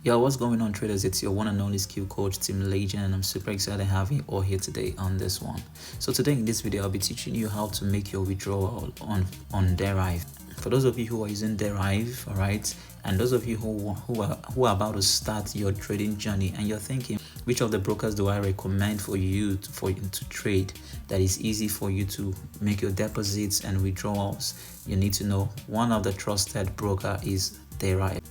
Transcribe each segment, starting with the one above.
Yo, what's going on, traders? It's your one and only skill coach, Team Legend, and I'm super excited having you all here today on this one. So today in this video, I'll be teaching you how to make your withdrawal on Deriv. For those of you who are using Deriv, all right, and those of you who are about to start your trading journey, and you're thinking, which of the brokers do I recommend for you to trade that is easy for you to make your deposits and withdrawals? You need to know one of the trusted broker is Deriv.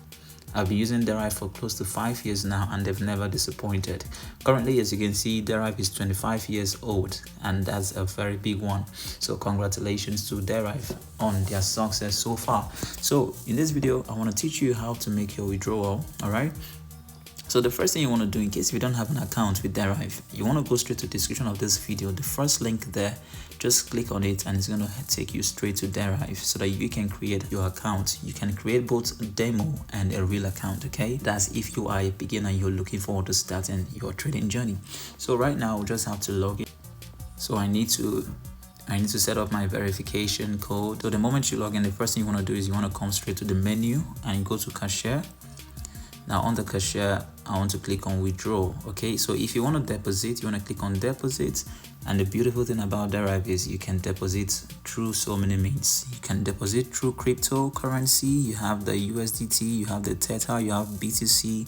I've been using Deriv for close to 5 years now, and they've never disappointed. Currently, as you can see, Deriv is 25 years old, and that's a very big one. So congratulations to Deriv on their success so far. So in this video, I want to teach you how to make your withdrawal. All right. So the first thing you want to do, in case you don't have an account with Deriv, you want to go straight to the description of this video. The first link there, just click on it and it's going to take you straight to Deriv so that you can create your account. You can create both a demo and a real account, okay? That's if you are a beginner and you're looking forward to starting your trading journey. So right now, we'll just have to log in. So I need to set up my verification code. So the moment you log in, the first thing you want to do is you want to come straight to the menu and go to cashier. Now on the cashier, I want to click on withdraw. Okay, so if you want to deposit, you want to click on deposit. And the beautiful thing about Deriv is you can deposit through so many means. You can deposit through cryptocurrency. You have the USDT, you have the Tether, you have BTC,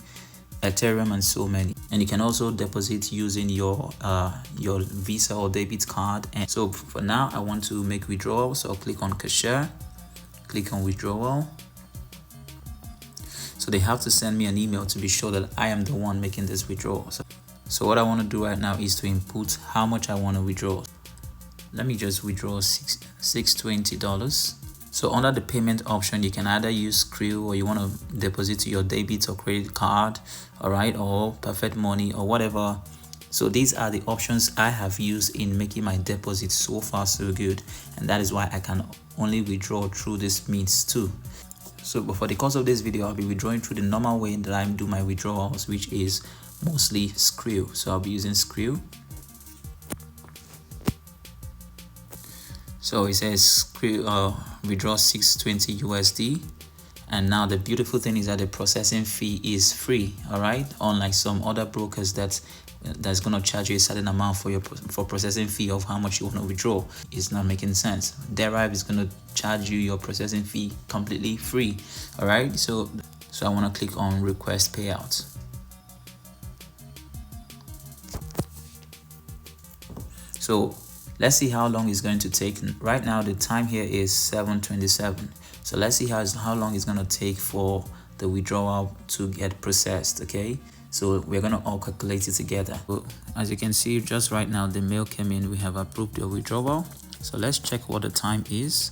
Ethereum, and so many. And you can also deposit using your Visa or debit card. And so for now, I want to make withdrawal. So I'll click on cashier, click on withdrawal. So they have to send me an email to be sure that I am the one making this withdrawal. So what I want to do right now is to input how much I want to withdraw. Let me just withdraw $620. So under the payment option, you can either use Skrill, or you want to deposit to your debit or credit card, all right, or Perfect Money or whatever. So these are the options I have used in making my deposit so far so good, and that is why I can only withdraw through this means too. So but for the course of this video, I'll be withdrawing through the normal way that I do my withdrawals, which is mostly Skrill. So I'll be using Skrill. So it says Skrill withdraw 620 USD. And now the beautiful thing is that the processing fee is free, all right? Unlike some other brokers that's going to charge you a certain amount for processing fee of how much you want to withdraw. It's not making sense. Deriv is going to charge you your processing fee completely free, all right? So I want to click on request payout. So let's see how long it's going to take. Right now the time here is 7:27. So let's see how long it's going to take for the withdrawal to get processed, okay? So we're going to all calculate it together. So as you can see, just right now, the mail came in. We have approved your withdrawal. So let's check what the time is.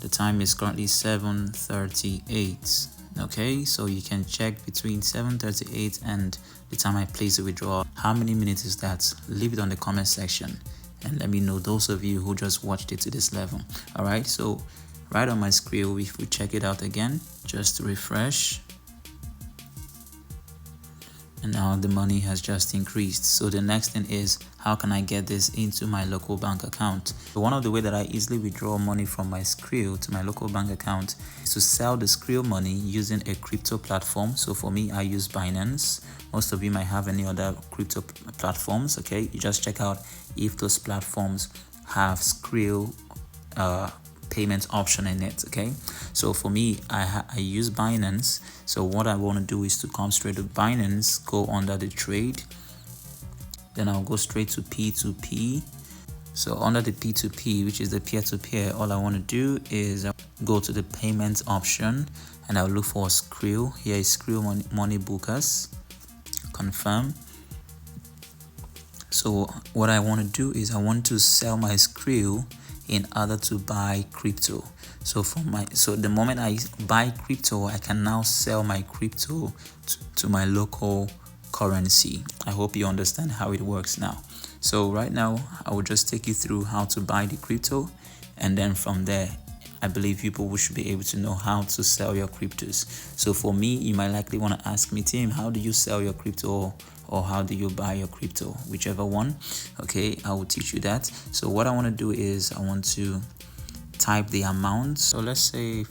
The time is currently 7:38. Okay, so you can check between 7:38 and the time I place the withdrawal. How many minutes is that? Leave it on the comment section and let me know, those of you who just watched it to this level. All right, so right on my screen, if we check it out again, just to refresh, and now the money has just increased. So the next thing is, how can I get this into my local bank account? So one of the way that I easily withdraw money from my Skrill to my local bank account is to sell the Skrill money using a crypto platform. So for me, I use Binance. Most of you might have any other crypto platforms, okay? You just check out if those platforms have Skrill payment option in it, okay? So for me, I use Binance. So what I want to do is to come straight to Binance, go under the trade, then I'll go straight to P2P. So under the P2P, which is the peer-to-peer, all I want to do is go to the payment option and I'll look for Skrill. Here is Skrill money bookers, confirm. So what I want to do is I want to sell my Skrill in order to buy crypto. So the moment I buy crypto, I can now sell my crypto to my local currency. I hope you understand how it works now. So right now, I will just take you through how to buy the crypto, and then from there, I believe people should be able to know how to sell your cryptos. So for me, you might likely want to ask me, Tim, how do you sell your crypto, or how do you buy your crypto? Whichever one, okay, I will teach you that. So what I want to do is I want to type the amount. So let's say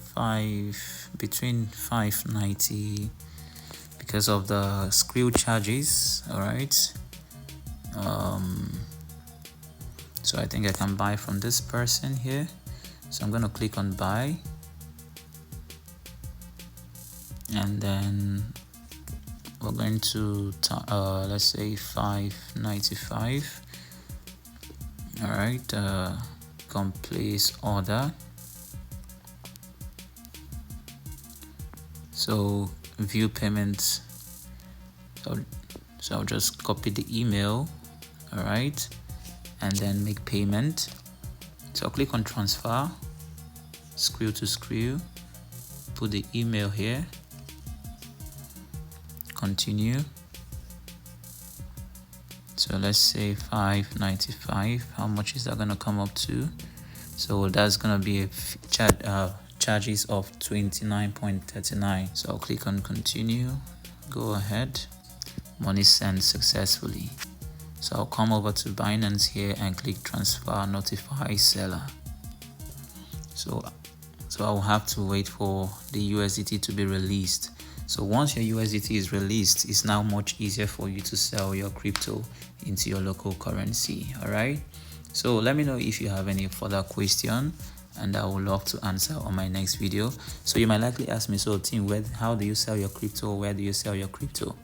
between 590 because of the screw charges. All right, so I think I can buy from this person here, so I'm going to click on buy, and then we're going to let's say 595. all right, place order. So view payments, so I'll just copy the email, all right, and then make payment. So I'll click on transfer, screw to screw, put the email here, continue. So let's say 595. How much is that gonna come up to? So that's gonna be a charges of 29.39. so I'll click on continue, go ahead, money sent successfully. So I'll come over to Binance here and click transfer, notify seller. So I'll have to wait for the USDT to be released. So once your USDT is released, it's now much easier for you to sell your crypto into your local currency. All right, so let me know if you have any further question, and I would love to answer on my next video. So you might likely ask me, so team, how do you sell your crypto? Where do you sell your crypto?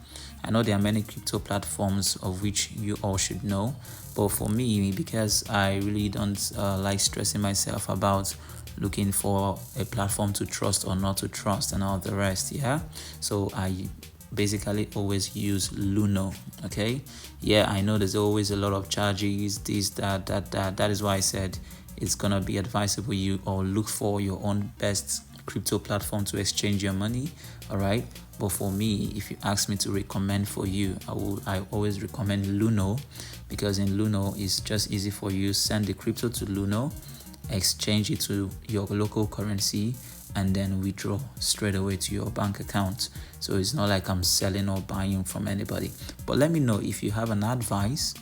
I know there are many crypto platforms of which you all should know, but for me, because I really don't like stressing myself about looking for a platform to trust or not to trust and all the rest, yeah, so I basically always use Luno. Okay, yeah, I know there's always a lot of charges, this, that is why I said it's gonna be advisable you or look for your own best crypto platform to exchange your money. All right, but for me, if you ask me to recommend for you, I always recommend Luno, because in Luno it's just easy for you. Send the crypto to Luno, exchange it to your local currency, and then withdraw straight away to your bank account. So it's not like I'm selling or buying from anybody. But let me know if you have an advice.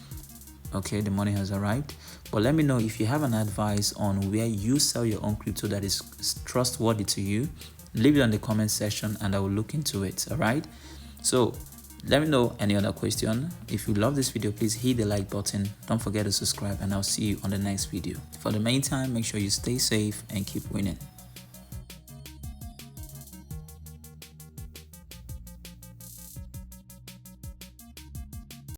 Okay, the money has arrived, but let me know if you have an advice on where you sell your own crypto that is trustworthy to you. Leave it on the comment section and I will look into it. All right, so let me know any other question. If you love this video, please hit the like button, don't forget to subscribe, and I'll see you on the next video. For the meantime, make sure you stay safe and keep winning.